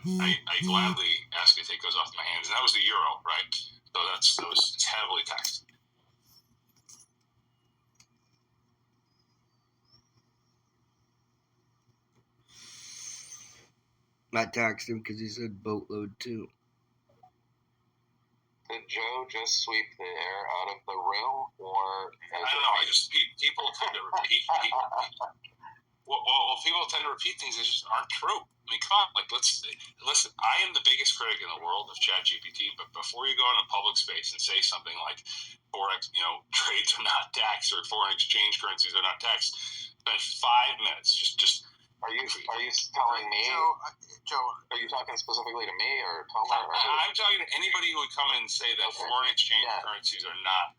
I gladly ask you to take those off my hands. And that was the euro, right? So it's heavily taxed. I taxed him because he said boatload too. Did Joe just sweep the air out of the room, or I don't know. People tend to repeat. Well, people tend to repeat things that just aren't true. I mean, come on, listen. I am the biggest critic in the world of ChatGPT, but before you go into public space and say something like forex, trades are not taxed or foreign exchange currencies are not taxed, spend 5 minutes just. Are you telling me, Joe? Are you talking specifically to me or Tomer? I'm telling you to anybody who would come in and say that foreign exchange currencies are not.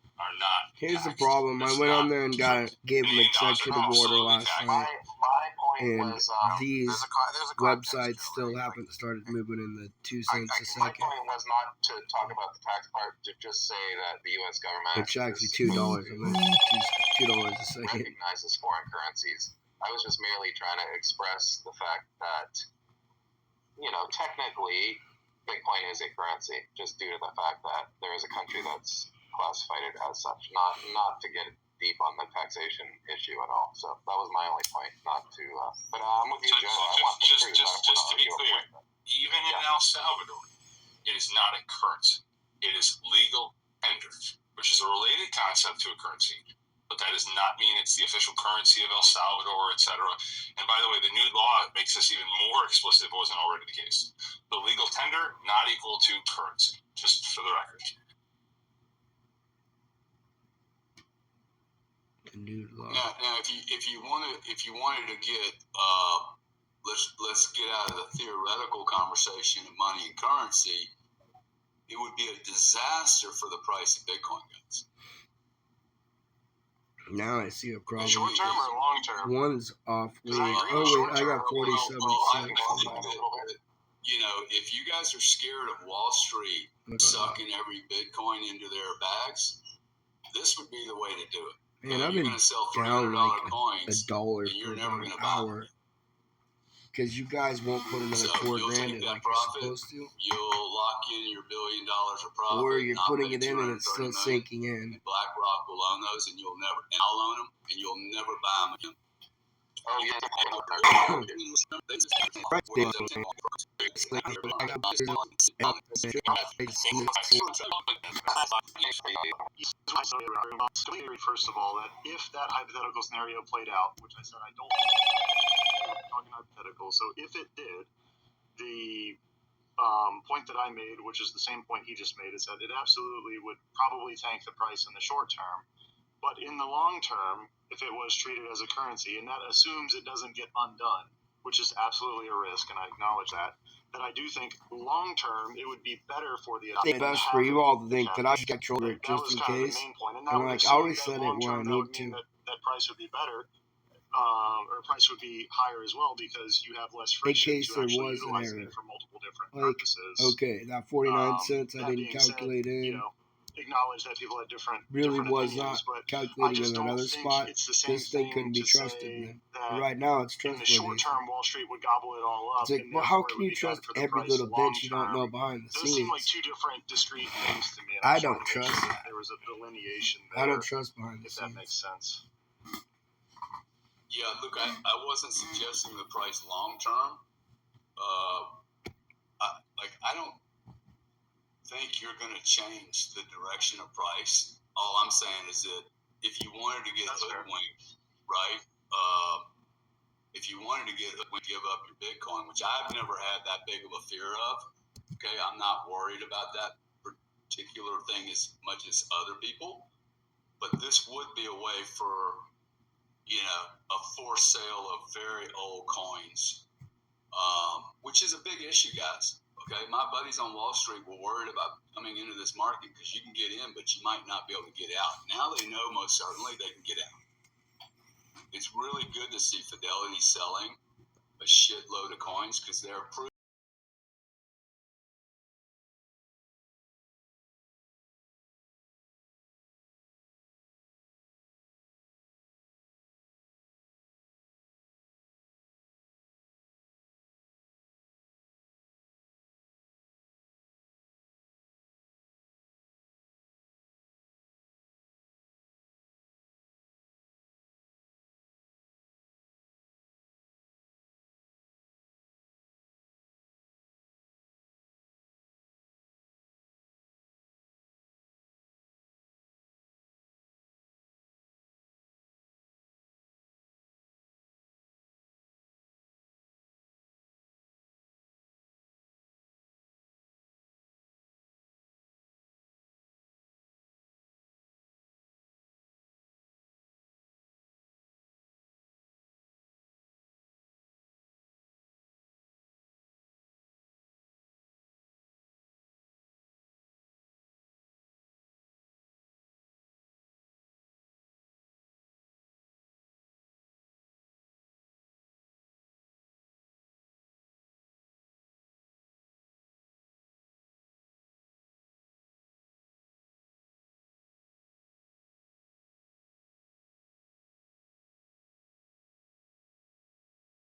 Here's taxed. the problem. I went on there and gave him executive order last night. My point was these websites still haven't started moving in the 2 cents a second. My point was not to talk about the tax part, to just say that the U.S. government, it's actually $2. I mean, $2 a second. Recognizes foreign currencies. I was just merely trying to express the fact that, technically, Bitcoin is a currency, just due to the fact that there is a country that's classified it as such. Not to get deep on the taxation issue at all. So that was my only point, not to. But I'm with you, Joe. Just to be clear, even in El Salvador, it is not a currency. It is legal tender, which is a related concept to a currency. But that does not mean it's the official currency of El Salvador, etc. And by the way, the new law makes this even more explicit if it wasn't already the case. The legal tender, not equal to currency, just for the record. The new law. Now, if you wanted to get let's get out of the theoretical conversation of money and currency, it would be a disaster for the price of Bitcoin guns. Now I see a problem. Short term or long term? One's off. I got 47 cents. If you guys are scared of Wall Street sucking every Bitcoin into their bags, this would be the way to do it. Man, I've been down like $1 for about an hour. Because you guys won't put another $4,000 in like you're supposed to. You'll lock in your $1 billion of profit. Or you're putting it in and it's still sinking in. And BlackRock will own those, and I'll own them, and you'll never buy them again. Oh yeah. First of all, that if that hypothetical scenario played out, which I said I don't talking hypothetical, so if it did, the point that I made, which is the same point he just made, is that it absolutely would probably tank the price in the short term. But in the long term, if it was treated as a currency, and that assumes it doesn't get undone, which is absolutely a risk, and I acknowledge that I do think long term it would be better for the adoption. It's best for you all to think that I should control it just in case. And I always set it where I need to. That price would be better, or price would be higher as well because you have less friction to actually utilize it for multiple different purposes. Okay, that 49 cents I didn't calculate in. Acknowledge that people had different was opinions, not but calculated in another spot. This thing couldn't be trusted. Right now, it's trustworthy. In the short term, Wall Street would gobble it all up. It's like, well, how can you trust every little bit you don't know behind the scenes? Those seem like two different discrete things to me. I don't trust that. There was a delineation there. I don't trust behind the scenes. If that makes sense. Yeah, look, I wasn't suggesting the price long term. I don't think you're going to change the direction of price. All I'm saying is that if you wanted to get hoodwinked, right? If you wanted to get hoodwinked, give up your Bitcoin, which I've never had that big of a fear of. Okay, I'm not worried about that particular thing as much as other people. But this would be a way for, a forced sale of very old coins, which is a big issue, guys. Okay, my buddies on Wall Street were worried about coming into this market because you can get in, but you might not be able to get out. Now they know most certainly they can get out. It's really good to see Fidelity selling a shitload of coins because they're